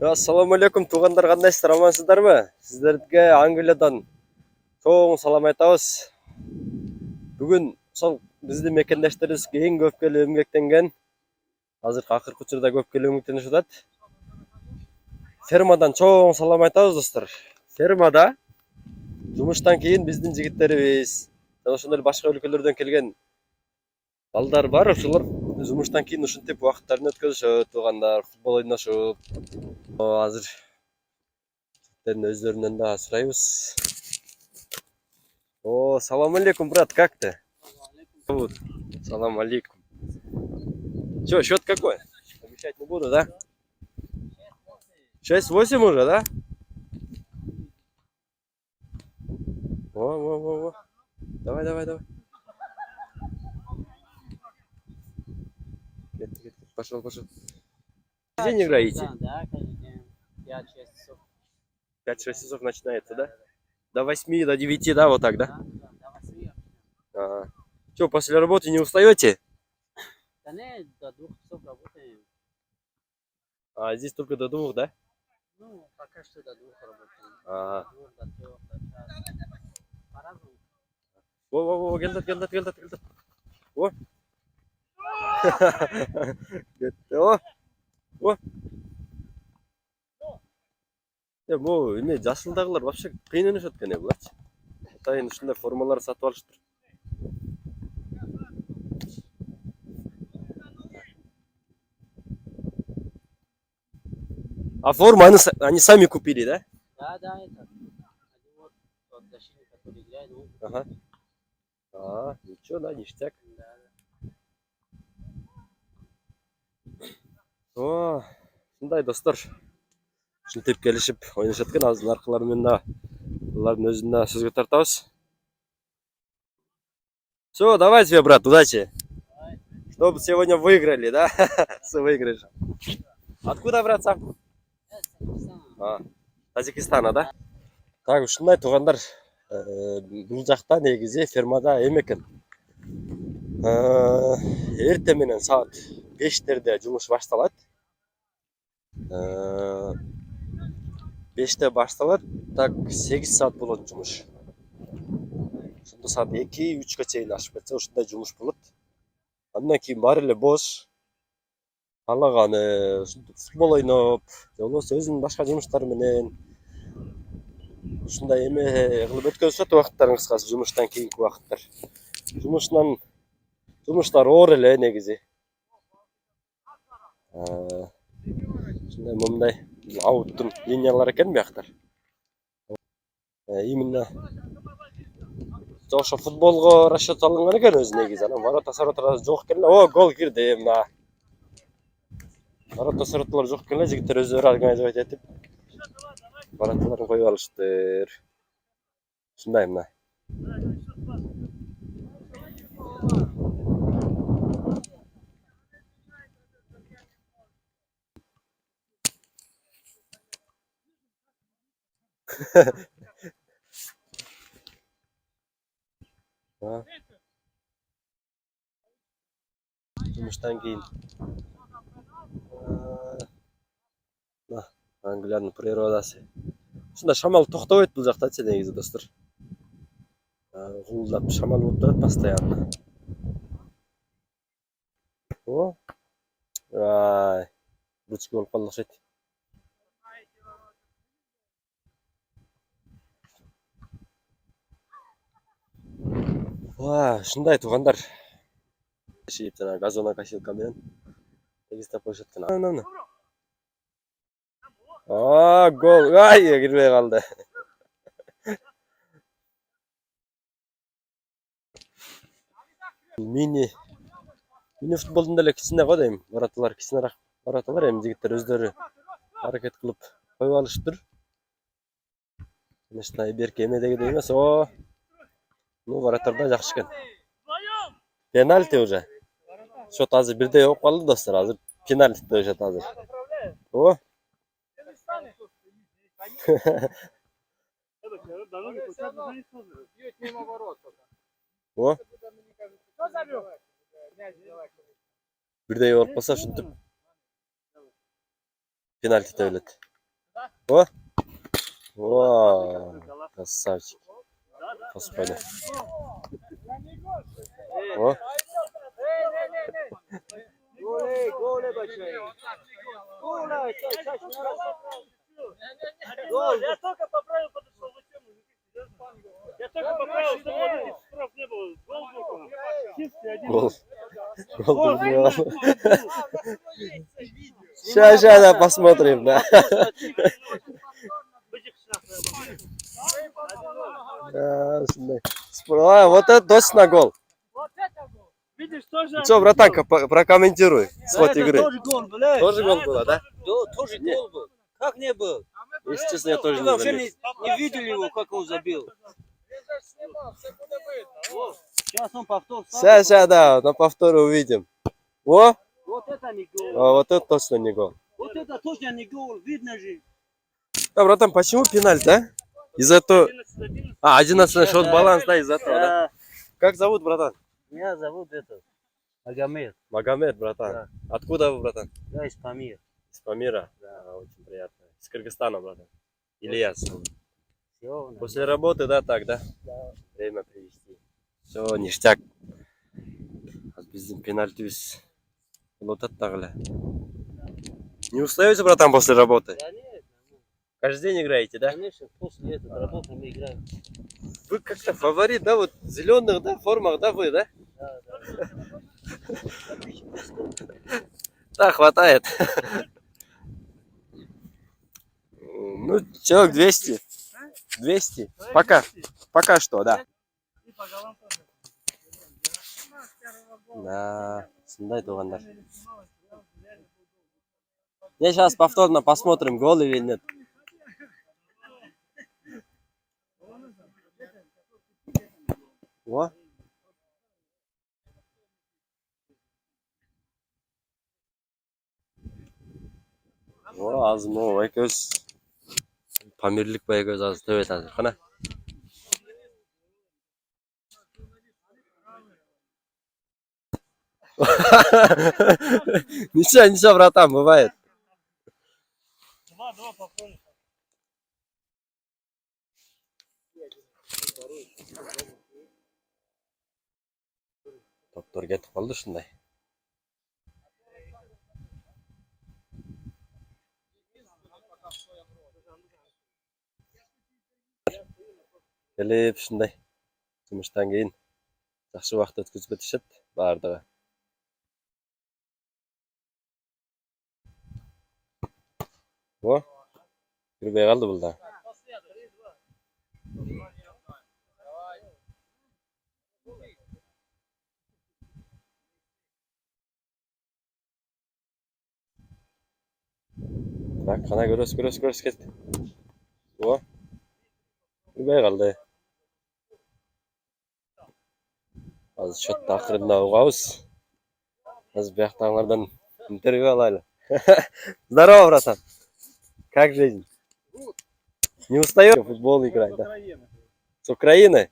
Ассаламу алейкум, туғандар, қандайсыздар, амансыздар ма? Сіздерге Англиядан чоң салам айтабыз. Бүгін сол бізді мекендештерибизге ең көпкелі эмгектенген, азыр акыркы учурда көпкелі эмгектенип жатат. Фермадан чоң салам айтабыз, достор. Фермада жумуштан кийин биздин жигиттерибиз, ошондой эле башка өлкөлөрдөн келген балдар бар, ошолор жумуштан кийин ушинтип убакыттарын өткөзүшөт, туугандар, футбол ойношуп. Азыр өздөрүнөн да сурайбыз. Салам алейкум, брат, как ты? Салам алейкум. Че, счет какой? Обещать не буду, да? 6-8 уже, да? Во. Давай. Пошел. День играете? Да, каждый день. 5-6 часов. 5-6 часов начинается, да? До 8, до 9, да, вот так, да? Да, до 8. Ага. Че, после работы не устаете? Да нет, до 2 часов работаем. А здесь только до 2, да? Ну, пока что до 2 работаем. Ага. До 2, до 3, до час. По-разному. Во, келдат. О. О. Бу эме жашылдагылар вообще кыйнанышат экен булачы. Атайын ушундай формалар сатып алыштыр. А форму они сами купили, да? Да, это. Один вот защитник, который играет. Ага. Ничего, да, ништяк. Да. Ушундай достор. Ушинтип келишип ойношот экен, азыр аркылары менен да булардын өзүн да сөзгө тартабыз. Все, давай тебе, брат, удачи. Чтобы сегодня выиграли, да? С выигрышем. Откуда, брат, сам? Тажикистана, да? Так, ушундай туугандар, бул жакта негизи фермада эме экен. Эртең менен саат 5-терде жумуш башталат. 5-те башталат, так 8 саат болот жумуш. Ошондо саат 2-3гө чейин ашып кетсе ушундай жумуш болот. Андан кийин баары эле бош. Каалаганы футбол ойноп, же болбосо өзүнүн башка жумуштары менен ушундай эме кылып өткөзүшөт убакыттарын, кыскасы жумуштан кийинки убакыттар. Жумуштар оор эле негизи. Ушундай момундай ауттун линиялары экен бияктар. Именно ошо футболго расчет алынган экен өзү негизи. Анан ворота жок экен. Гол кирди мына. Ворота жок экен, жигиттер өздөрү организовать этип вороталарын коюп алыштыр. Ушундай мына. Жумуштан кийин Англиянын природасы. Ушундай шамал токтобойт бул жактачы негизи, достор. Гулдап шамал болуп турат постоянно. Ручка болуп калды окшойт. Ушундай туугандар. Шип жана газонокосилка менен тегистеп коюшат экен. Гол. Кирбей калды. Мини футболдун деле кичине го дейм. Вороталар кичинераак вороталар, эми жигиттер өздөрү аракет кылып коюп алыштыр. Ушундай берки эмедегидей эмес. Ну, воротарда жакшы экен. Пенальти уже. Счет азыр 1-1 болуп калды, достор. Азыр пенальти дешет азыр. Бирдей болуп калса ушинтип пенальти тебилет. О. О. Красавчик. Господи. О. Голе, большой. Гол. Я только поправил, подошел. Я только поправил, что вот штраф не было. Гол был. Чистый один. Гол. Гол был. Сейчас, да, посмотрим, да. А, вот это точно гол. Видишь, тоже... Что, братан, прокомментируй сход игры. Тоже гол, блядь. Тоже гол было, да? Да, тоже гол был. Как не был? Если честно, я тоже Вы не вообще заметил. не видели его, как он забил? Сейчас он повтор. Сейчас, да, на повторе увидим. О, Вот это не гол. а вот это точно не гол. Вот это точно не гол, видно же. Да, братан, почему пенальти, да? Из-за этого... А, 11 счет баланс, да, из-за этого, да? Как зовут, братан? Меня зовут этот Магомед. Магомед, братан. Да. Откуда вы, братан? Я из Памира. Из Памира? Да, очень приятно. Из Кыргызстана, братан. Ильяс. Все, После работы, да, так, да? да. Время привести. Все, ништяк. Біздің пенальтибіз ұлытады тағыла. Не устаете, братан, после работы? Да нет, Каждый день играете, да? конечно, после этого работы мы играем. Вы как-то фаворит, да, вот зеленых, да, формах, да, вы, да? Да. Да, хватает. Ну, человек 200. 200. Пока что, да. Да, сындай туғандар. Я сейчас повторно посмотрим, гол или нет. О. О, азму, байкөз. Памирлік байкөз аз төбет азыр. Қана. Ничего, братан, бывает. Два повторно. Топтор кетіп қалды шындай. Келіп шындай. Жұмыстан кейін жақсы уақыт өткізіп кетішеді бардығы. О, кірбей қалды бұл да. Так, қана көріс кетті. О, кірбей қалды. Аз шотты ақырында ұғауыз. Аз бияқтағылардан интервью алайлы. Здорово, братан. Как жизнь? Не устаешь в футбол играть, да? С Украины?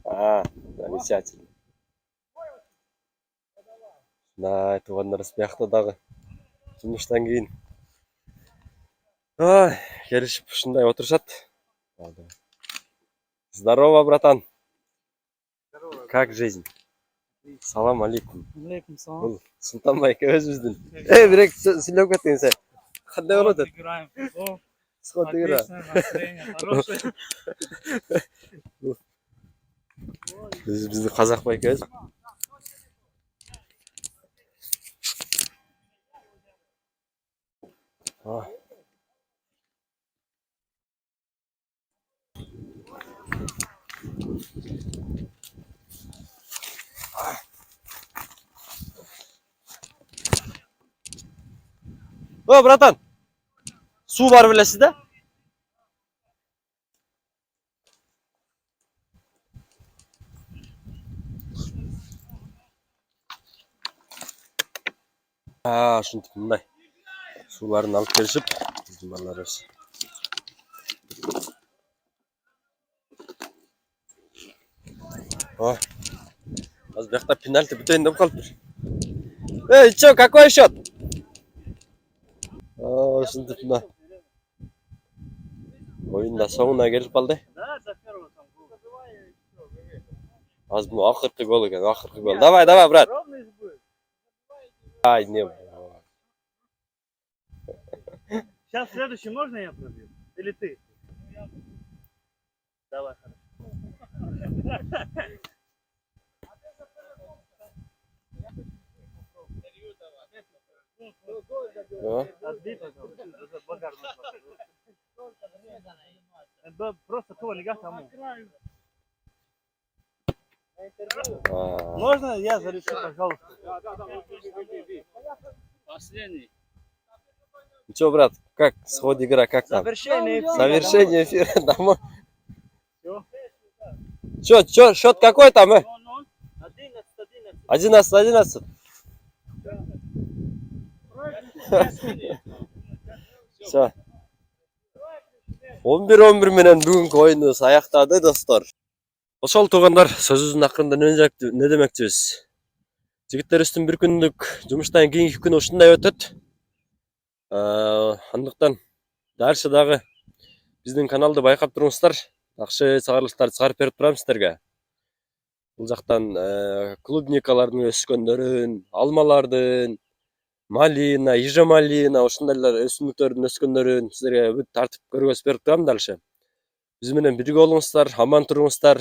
А, замечательно. Да, это вон распяқтыдағы жұмыстан кейін. Ой, келішіп шындай отыршат. Здорово, братан. Как жизнь? Салам алейкум. Алейкум салам. Бұл Сұлтанбай өзіміздің. Бірек сөйлеп кеттің сен. Қандай болады? Играем. Сход игра. Настроение хорошее. Біздің қазақ байка өз. О, братан, су бар білесіз да? Шынтып мұндай суларын алып келшіп, біздің балалар өз. Аз бияқта пенальти бүтейін деп қалып тұр. Эй, чё, какой счет? Шынтып мұндай. Oyun da sonuna gelip kaldı. Да, до первого там гол. Az bu akırkı gol ekan, akırkı gol. Давай, давай, брат. Ровный же будет. Ай, не. Сейчас следующий можно я пробью? Или ты? Давай, хорошо. О, Отбей, пожалуйста. Это багаж нужно. Просто то лега тому. а. Можно я залечу, пожалуйста? Последний. Ну чё, брат, как сход игра, как там? Завершение эфира. Завершение эфира, домой. Всё. Чё, счет какой там, 11-11. 11-11. Все. 11-11 менен бүгүнкү оюнубуз аяктады, достор. Ошол туугандар, сөзүбүздүн акырында не демекчибиз? Жигиттерибиздин бир күндүк жумуштан кийинки күнү ушундай өтөт. Андыктан дальше дагы биздин каналды байкап туруңуздар. Жакшы чыгарылыштарды чыгарып берип турам сиздерге. Бул жактан клубникалардын өскөндөрүн, алмалардын, малина, ежемалина, ошондайлар өсүмдүктөрдүн өскөндөрүн сиздерге бүт тартып көргөзүп берип турам дальше. Биз менен бирге болуңуздар, аман туруңуздар,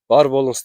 бар болуңуздар.